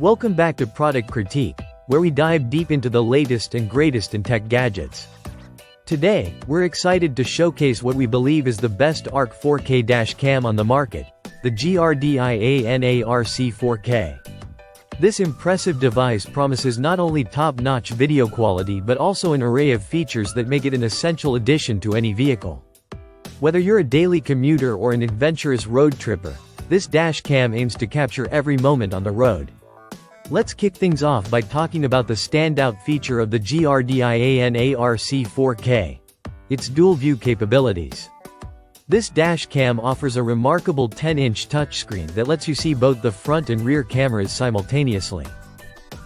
Welcome back to Product Critique, where we dive deep into the latest and greatest in tech gadgets. Today, we're excited to showcase what we believe is the best ARC4K dash cam on the market, the GRDIAN ARC4K. This impressive device promises not only top-notch video quality but also an array of features that make it an essential addition to any vehicle. Whether you're a daily commuter or an adventurous road tripper, this dash cam aims to capture every moment on the road. Let's kick things off by talking about the standout feature of the GRDIAN ARC4K: its dual-view capabilities. This dash cam offers a remarkable 10-inch touchscreen that lets you see both the front and rear cameras simultaneously.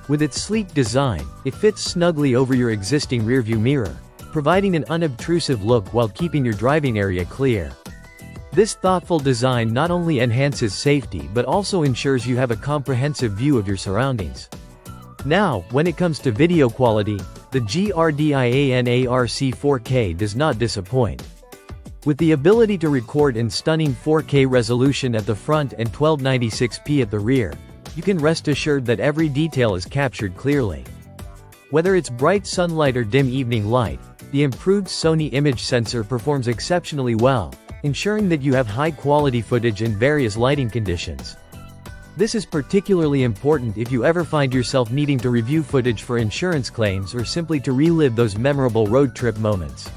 With its sleek design, it fits snugly over your existing rearview mirror, providing an unobtrusive look while keeping your driving area clear. This thoughtful design not only enhances safety but also ensures you have a comprehensive view of your surroundings. Now, when it comes to video quality, the GRDIAN ARC4K does not disappoint. With the ability to record in stunning 4K resolution at the front and 1296p at the rear, you can rest assured that every detail is captured clearly. Whether it's bright sunlight or dim evening light, the improved Sony image sensor performs exceptionally well, ensuring that you have high-quality footage in various lighting conditions. This is particularly important if you ever find yourself needing to review footage for insurance claims or simply to relive those memorable road trip moments.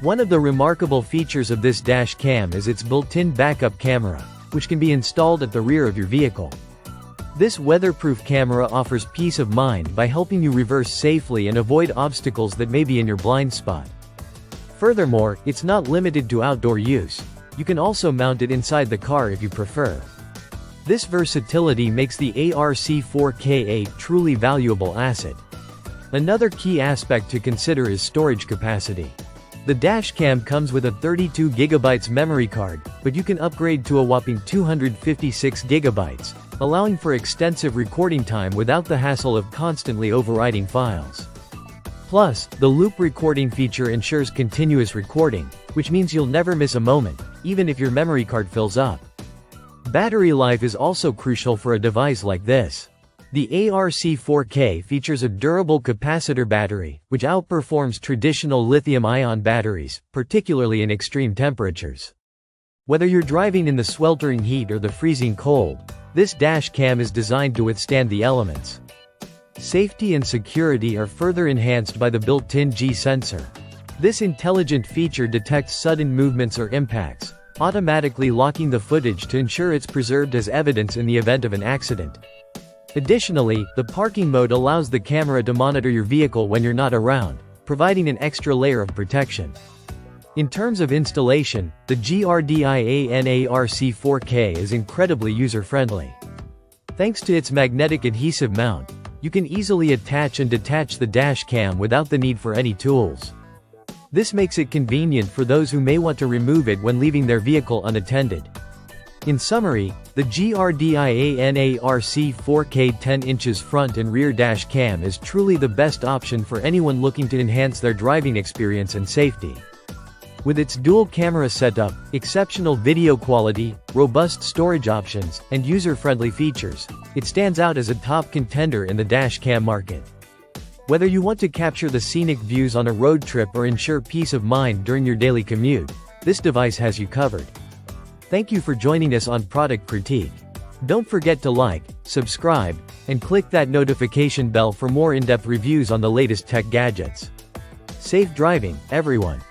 One of the remarkable features of this dash cam is its built-in backup camera, which can be installed at the rear of your vehicle. This weatherproof camera offers peace of mind by helping you reverse safely and avoid obstacles that may be in your blind spot. Furthermore, it's not limited to outdoor use. You can also mount it inside the car if you prefer. This versatility makes the ARC4K a truly valuable asset. Another key aspect to consider is storage capacity. The dashcam comes with a 32GB memory card, but you can upgrade to a whopping 256GB, allowing for extensive recording time without the hassle of constantly overwriting files. Plus, the loop recording feature ensures continuous recording, which means you'll never miss a moment, even if your memory card fills up. Battery life is also crucial for a device like this. The ARC4K features a durable capacitor battery, which outperforms traditional lithium-ion batteries, particularly in extreme temperatures. Whether you're driving in the sweltering heat or the freezing cold, this dash cam is designed to withstand the elements. Safety and security are further enhanced by the built-in G sensor. This intelligent feature detects sudden movements or impacts, automatically locking the footage to ensure it's preserved as evidence in the event of an accident. Additionally, the parking mode allows the camera to monitor your vehicle when you're not around, providing an extra layer of protection. In terms of installation, the GRDIAN ARC4K is incredibly user-friendly. Thanks to its magnetic adhesive mount, you can easily attach and detach the dash cam without the need for any tools. This makes it convenient for those who may want to remove it when leaving their vehicle unattended. In summary, the GRDIAN ARC4K 10 inches front and rear dash cam is truly the best option for anyone looking to enhance their driving experience and safety. With its dual camera setup, exceptional video quality, robust storage options, and user-friendly features, it stands out as a top contender in the dash cam market. Whether you want to capture the scenic views on a road trip or ensure peace of mind during your daily commute, this device has you covered. Thank you for joining us on Product Critique. Don't forget to like, subscribe, and click that notification bell for more in-depth reviews on the latest tech gadgets. Safe driving, everyone.